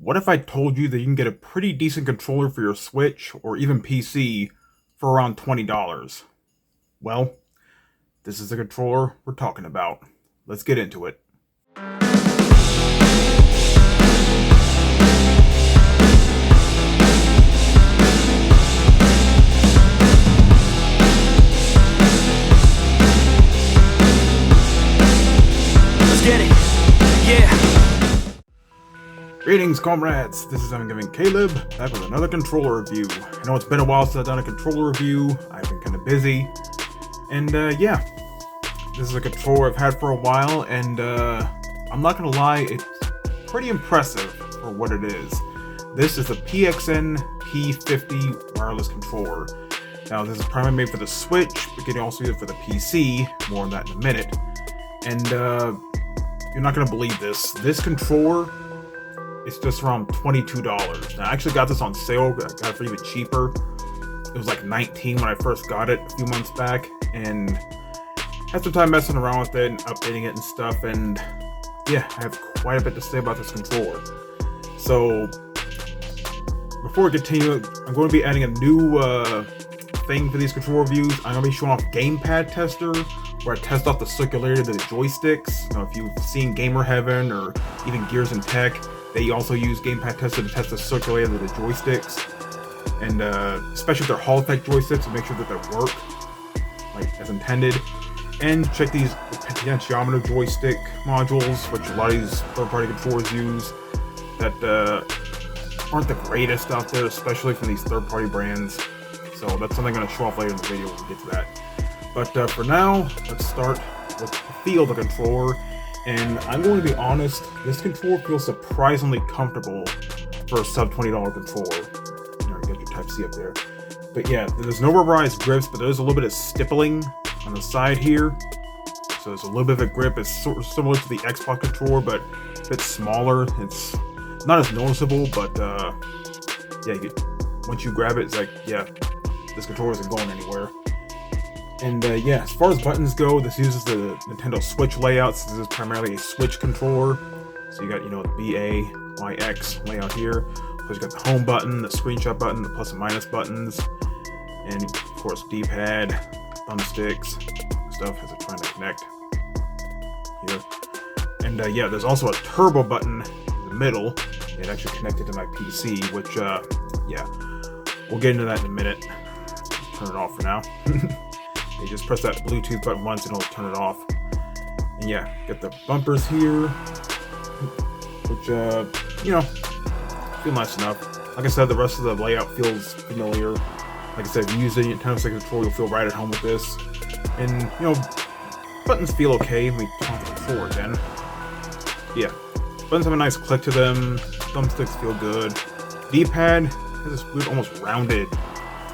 What if I told you that you can get a pretty decent controller for your Switch or even PC for around $20? Well, this is the controller we're talking about. Let's get into it. Let's get it. Yeah. Greetings, comrades. This is I'm Giving Caleb, back with another controller review. I know it's been a while since I've done a controller review. I've been kind of busy. And yeah, this is a controller I've had for a while, and I'm not gonna lie, it's pretty impressive for what it is. This is the PXN P50 wireless controller. Now, this is primarily made for the Switch, but you can also use it for the PC. More on that in a minute. And you're not gonna believe this. This controller, it's just around $22. Now, I actually got this on sale. I got it for even cheaper. It was like $19 when I first got it a few months back, and had some time messing around with it and updating it and stuff. And yeah, I have quite a bit to say about this controller. So before we continue, I'm going to be adding a new thing for these controller reviews. I'm going to be showing off Gamepad Tester, where I test off the circularity of the joysticks. You know, if you've seen Gamer Heaven or even Gears and Tech, they also use Gamepad Tester to test the circularity of the joysticks, and especially their Hall effect joysticks, to make sure that they work like as intended. And check these potentiometer joystick modules, which a lot of these third-party controllers use, that aren't the greatest out there, especially from these third-party brands. So that's something I'm going to show off later in the video when we get to that. But for now, let's start with the feel of the controller. And I'm going to be honest, this controller feels surprisingly comfortable for a sub $20 controller. You know, you got your Type-C up there. But yeah, there's no rubberized grips, but there's a little bit of stippling on the side here. So there's a little bit of a grip. It's sort of similar to the Xbox controller, but a bit smaller. It's not as noticeable, but yeah, once you grab it, it's like, yeah, this controller isn't going anywhere. And yeah, as far as buttons go, this uses the Nintendo Switch layouts. This is primarily a Switch controller. So you got, you know, the B, A, Y, X layout here. So you got the home button, the screenshot button, the plus and minus buttons, and of course D-pad, thumbsticks, stuff as it's trying to connect here. And yeah, there's also a turbo button in the middle. It actually connected to my PC, which yeah, we'll get into that in a minute. Turn it off for now. You just press that Bluetooth button once and it'll turn it off. And yeah, get the bumpers here, which, you know, feel nice enough. Like I said, the rest of the layout feels familiar. Like I said, if you use the Nintendo Switch controller, you'll feel right at home with this. And, you know, buttons feel okay. Let me turn the controller again. Yeah, buttons have a nice click to them. Thumbsticks feel good. D-pad has this weird, almost rounded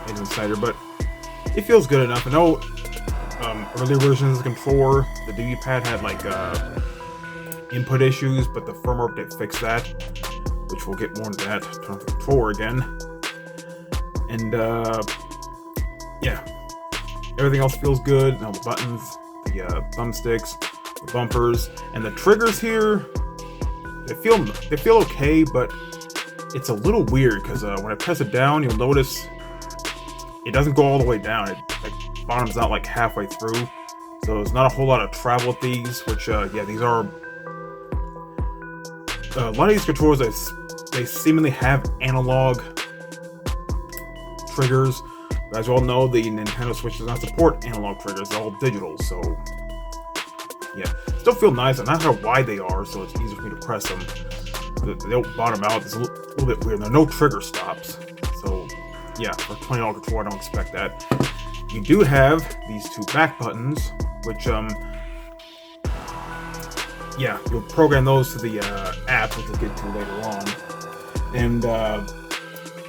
edge inside here, but it feels good enough. I know earlier versions of the controller, the D-pad had like input issues, but the firmware update fixed that, which we'll get more into that. Turn off the controller again. And yeah, everything else feels good. Now the buttons, the thumbsticks, the bumpers, and the triggers here, they feel okay, but it's a little weird because when I press it down, you'll notice it doesn't go all the way down. It like bottoms out like halfway through. So there's not a whole lot of travel with these, which yeah, these are a lot of these controllers, they seemingly have analog triggers. But as you all know, the Nintendo Switch does not support analog triggers. They're all digital, so yeah, still feel nice. I'm not sure how wide they are, so it's easier for me to press them. They don't bottom out. It's a little bit weird. There are no trigger stops, so yeah, for a $20 controller, I don't expect that. You do have these two back buttons, which yeah, you'll program those to the app, which we'll get to later on. And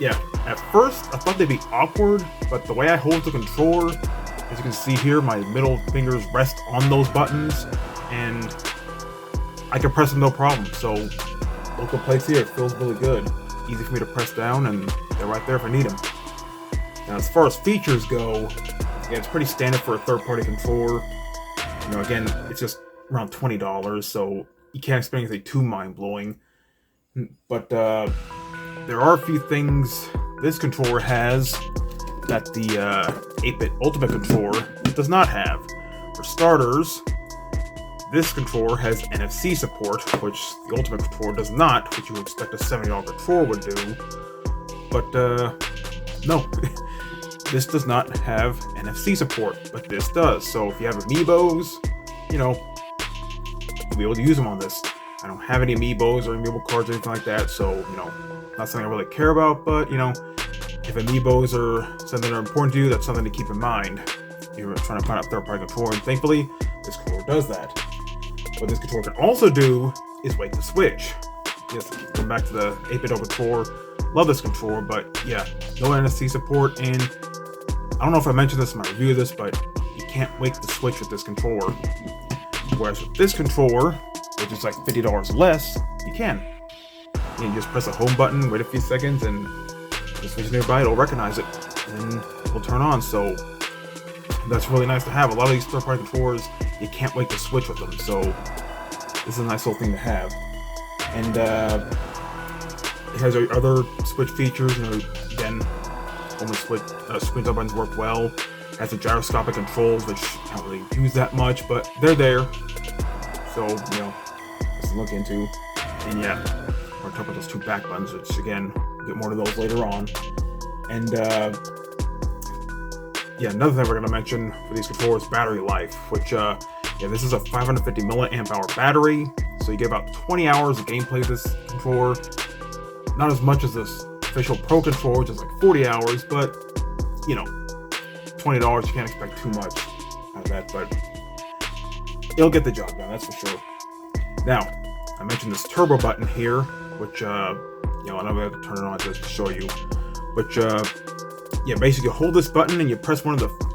yeah, at first I thought they'd be awkward, but the way I hold the controller, as you can see here, my middle fingers rest on those buttons, and I can press them no problem. So local plates here, it feels really good. Easy for me to press down, and they're right there if I need them. Now, as far as features go, yeah, it's pretty standard for a third-party controller. You know, again, it's just around $20, so you can't expect anything too mind-blowing. But there are a few things this controller has that the 8-bit Ultimate controller does not have. For starters, this controller has NFC support, which the Ultimate controller does not, which you would expect a $70 controller would do. But no, this does not have NFC support, but this does. So if you have Amiibos, you know, you'll be able to use them on this. I don't have any Amiibos or Amiibo cards or anything like that, so, you know, not something I really care about, but, you know, if Amiibos are something that are important to you, that's something to keep in mind. You're trying to find a third-party controller, and thankfully, this controller does that. What this controller can also do is wake the switch. Yes, going back to the 8-bit controller, love this controller, but yeah, no NFC support, and I don't know if I mentioned this in my review of this, but you can't wake the switch with this controller. Whereas with this controller, which is like $50 less, you can. You just press the home button, wait a few seconds, and the switch nearby, it'll recognize it, and it will turn on, so that's really nice to have. A lot of these third-party controllers, you can't wake the switch with them, so this is a nice little thing to have. And it has other switch features, you know, again, home and screen top buttons work well. It has the gyroscopic controls, which I don't really use that much, but they're there. So, you know, just to look into. And yeah, we're talking about those two back buttons, which again, we'll get more to those later on. And yeah, another thing we're going to mention for these controllers, battery life, which, yeah, this is a 550 milliamp hour battery, so you get about 20 hours of gameplay with this controller. Not as much as this official Pro controller, which is like 40 hours, but, you know, $20, you can't expect too much out of that, but it'll get the job done, that's for sure. Now, I mentioned this turbo button here, which, you know, I know we have to turn it on just to show you, which, yeah, basically you hold this button and you press one of the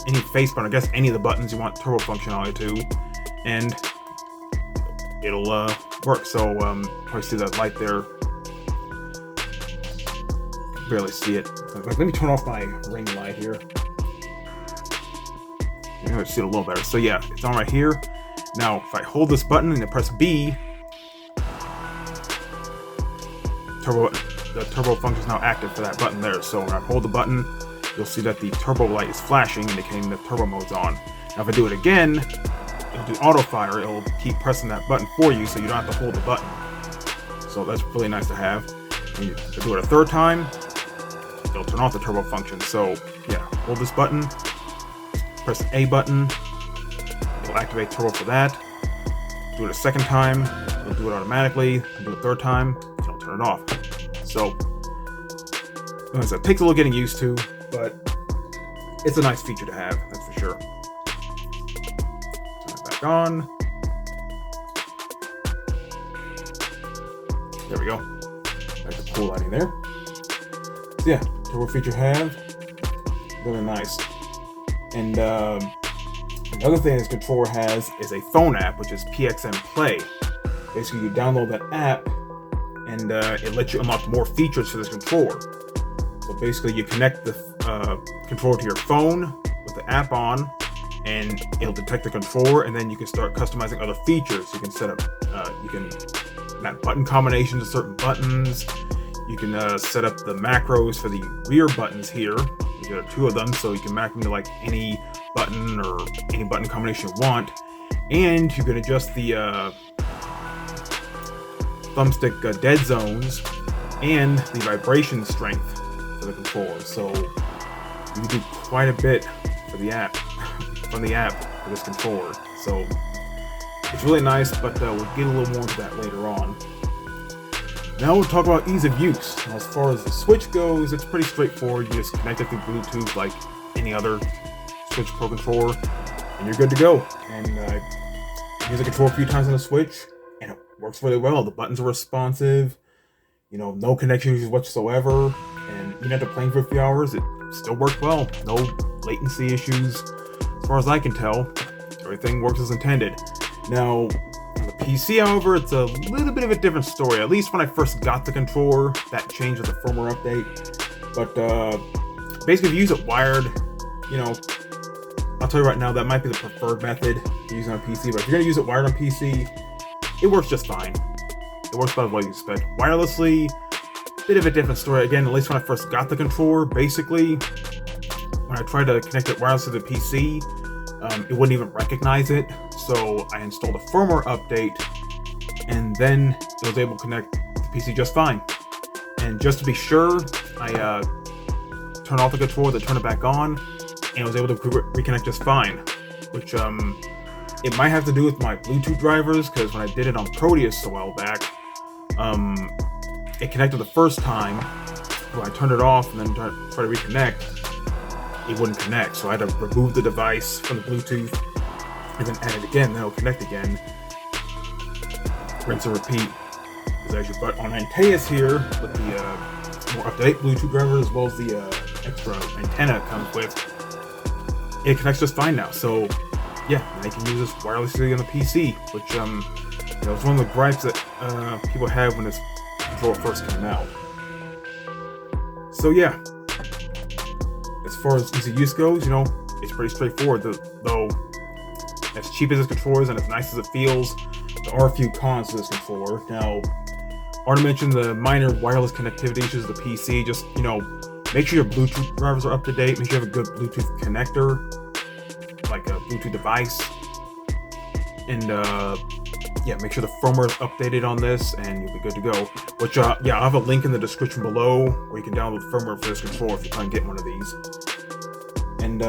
any face button, I guess any of the buttons you want turbo functionality to, and it'll work. So probably see that light there. Barely see it. Let me turn off my ring light here. You know, see it a little better. So yeah, it's on right here. Now, if I hold this button and I press B, the turbo function is now active for that button there. So when I hold the button, you'll see that the turbo light is flashing, indicating the turbo mode's on. Now if I do it again, it'll do auto fire. It'll keep pressing that button for you, so you don't have to hold the button. So that's really nice to have. And if I do it a third time, it'll turn off the turbo function. So yeah, hold this button, press the A button, it'll activate turbo for that. Do it a second time, it'll do it automatically. Do it a third time, it'll turn it off. So, like I said, it takes a little getting used to, but it's a nice feature to have, that's for sure. Turn it back on. There we go. Like the cool lighting there. So yeah, turbo feature have. Really nice. And another thing this controller has is a phone app, which is PXN Play. Basically, you download that app, and it lets you unlock more features for this controller. So basically, you connect the controller to your phone with the app on, and it'll detect the controller, and then you can start customizing other features. You can set up, you can map button combinations to certain buttons. You can set up the macros for the rear buttons here. There are two of them, so you can map them to like any button or any button combination you want. And you can adjust the thumbstick dead zones and the vibration strength for the controller. So you can do quite a bit for the app, from the app for this controller. So it's really nice, but we'll get a little more into that later on. Now we'll talk about ease of use. As far as the Switch goes, it's pretty straightforward. You just connect it through Bluetooth like any other Switch Pro controller, and you're good to go. And I used the controller a few times on the Switch, and it works really well. The buttons are responsive, you know, no connection issues whatsoever, and even after playing for a few hours, it still worked well. No latency issues, as far as I can tell. Everything works as intended. Now, on the PC, however, it's a little bit of a different story. At least when I first got the controller, that changed with the firmware update. But basically, if you use it wired, you know, I'll tell you right now, that might be the preferred method to use on a PC. But if you're going to use it wired on PC, it works just fine. it works about what you expect. Wirelessly, bit of a different story. Again, at least when I first got the controller, basically, when I tried to connect it wirelessly to the PC, it wouldn't even recognize it. So I installed a firmware update, and then it was able to connect the PC just fine. And just to be sure, I turned off the controller, then turned it back on, and was able to reconnect just fine. Which it might have to do with my Bluetooth drivers, because when I did it on Proteus a while back, it connected the first time. When I turned it off and then tried to reconnect, it wouldn't connect. So I had to remove the device from the Bluetooth and then add it again, then it'll connect again. Rinse and repeat. But on Antaeus here, with the more up-to-date Bluetooth driver, as well as the extra antenna it comes with, it connects just fine now. So yeah, I can use this wirelessly on the PC, which was one of the gripes that people had when this controller first came out. So yeah, as far as easy use goes, it's pretty straightforward. Though, as cheap as this controller is and as nice as it feels, there are a few cons to this controller. Now, I already mentioned the minor wireless connectivity issues of the PC. Just, make sure your Bluetooth drivers are up to date. Make sure you have a good Bluetooth connector, like a Bluetooth device. And, make sure the firmware is updated on this, and you'll be good to go. Which, I'll have a link in the description below where you can download firmware for this controller if you try and get one of these. And,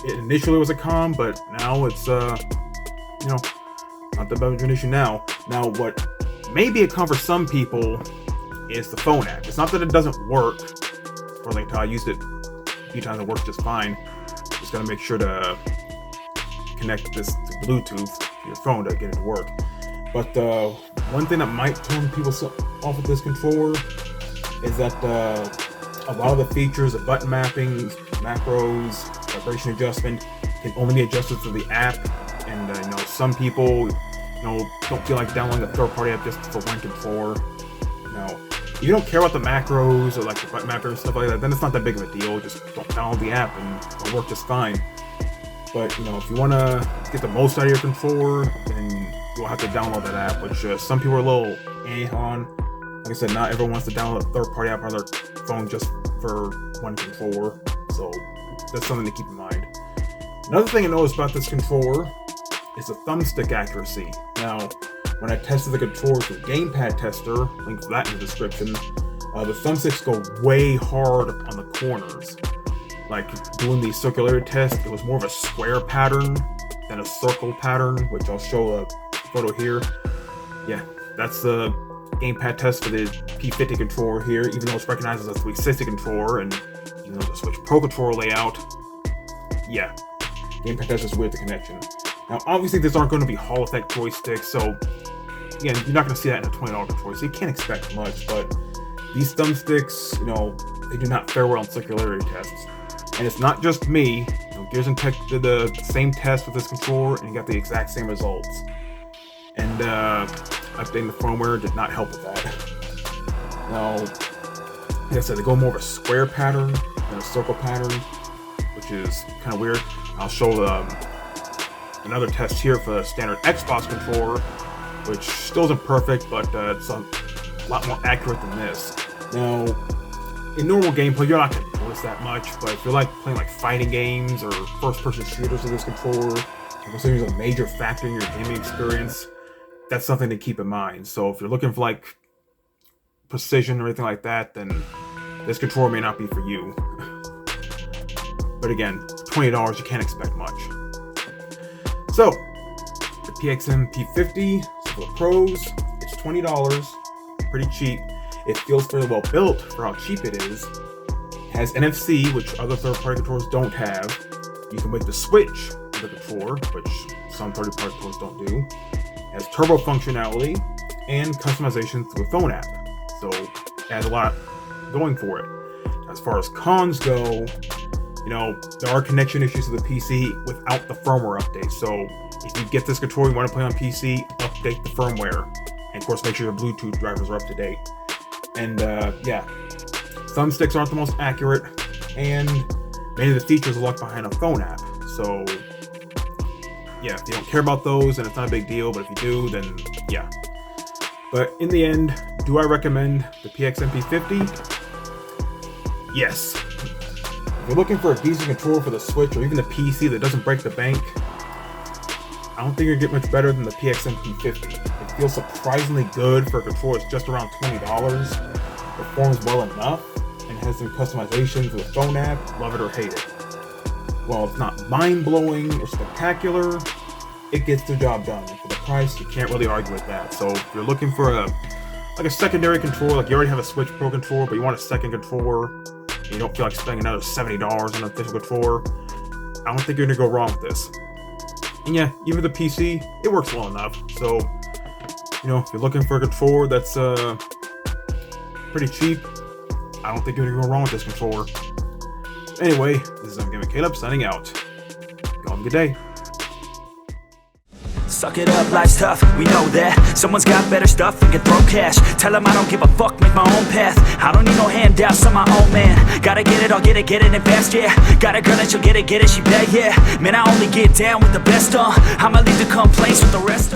it initially was a con, but now it's, not that bad of an issue now. Now, what may be a con for some people is the phone app. It's not that it doesn't work, or like I used it a few times, it works just fine. Just gotta make sure to connect this to Bluetooth to your phone to get it to work. But one thing that might turn people off of this controller is that a lot of the features, the button mappings, macros, vibration adjustment, can only be adjusted through the app. And some people don't feel like downloading a third-party app just for one controller. If you don't care about the macros or like the button mapper and stuff like that, then it's not that big of a deal. Just don't download the app and it'll work just fine. But if you want to get the most out of your controller, then you'll have to download that app, which some people are a little on. Like I said, not everyone wants to download a third-party app on their phone just for one controller. So that's something to keep in mind. Another thing I noticed about this controller is the thumbstick accuracy. Now, when I tested the controller through Gamepad Tester, link for that in the description, the thumbsticks go way hard on the corners. Like doing the circularity test, it was more of a square pattern than a circle pattern, which I'll show a photo here. Yeah, that's the Gamepad test for the P50 controller here, even though it's recognized as a 360 controller, and even though it's a Switch Pro controller layout. Yeah, Gamepad test is weird, the connection. Now, obviously, these aren't going to be Hall effect joysticks, so again, you're not going to see that in a $20 controller, so you can't expect much. But these thumbsticks, they do not fare well on circularity tests. And it's not just me. Gears and Tech did the same test with this controller and got the exact same results. And updating the firmware did not help with that. Now, like I said, they go more of a square pattern than a circle pattern, which is kind of weird. I'll show another test here for the standard Xbox controller, which still isn't perfect, but it's a lot more accurate than this. Now, in normal gameplay, you're not going to notice that much, but if you're like playing like fighting games or first-person shooters with this controller, and considering it's a major factor in your gaming experience, that's something to keep in mind. So if you're looking for like precision or anything like that, then this controller may not be for you. But again, $20, you can't expect much. So, the PXN P50, so for the pros, it's $20, pretty cheap. It feels fairly well built for how cheap it is. It has NFC, which other third-party controllers don't have. You can make the switch with the controller, which some third-party controllers don't do. It has turbo functionality and customization through a phone app. So it has a lot going for it. As far as cons go, there are connection issues to the PC without the firmware update. So if you get this controller, you want to play on PC, update the firmware. And of course, make sure your Bluetooth drivers are up to date. And thumbsticks aren't the most accurate, and many of the features are locked behind a phone app. So yeah, if you don't care about those, then it's not a big deal. But if you do, then yeah. But in the end, do I recommend the PXN P50? Yes. If you're looking for a decent controller for the Switch or even the PC that doesn't break the bank, I don't think you're gonna get much better than the PXN P50. It feels surprisingly good for a controller that's just around $20. Performs well enough, and has some customizations with a phone app. Love it or hate it. While it's not mind-blowing or spectacular, it gets the job done. And for the price, you can't really argue with that. So if you're looking for a secondary controller, like you already have a Switch Pro controller, but you want a second controller, and you don't feel like spending another $70 on an official controller, I don't think you're gonna go wrong with this. And yeah, even the PC, it works well enough. So, you know, if you're looking for a controller that's pretty cheap, I don't think you're gonna go wrong with this controller. Anyway, this is Gaming Caleb signing out. Y'all have a good day. Suck it up, life's tough, we know that. Someone's got better stuff and can throw cash. Tell them I don't give a fuck, make my own path. I don't need no handouts, I'm my own man. Gotta get it, I'll get it and fast, yeah. Got a girl and she'll get it, she bad, yeah. Man, I only get down with the best, I'ma leave the complaints with the rest,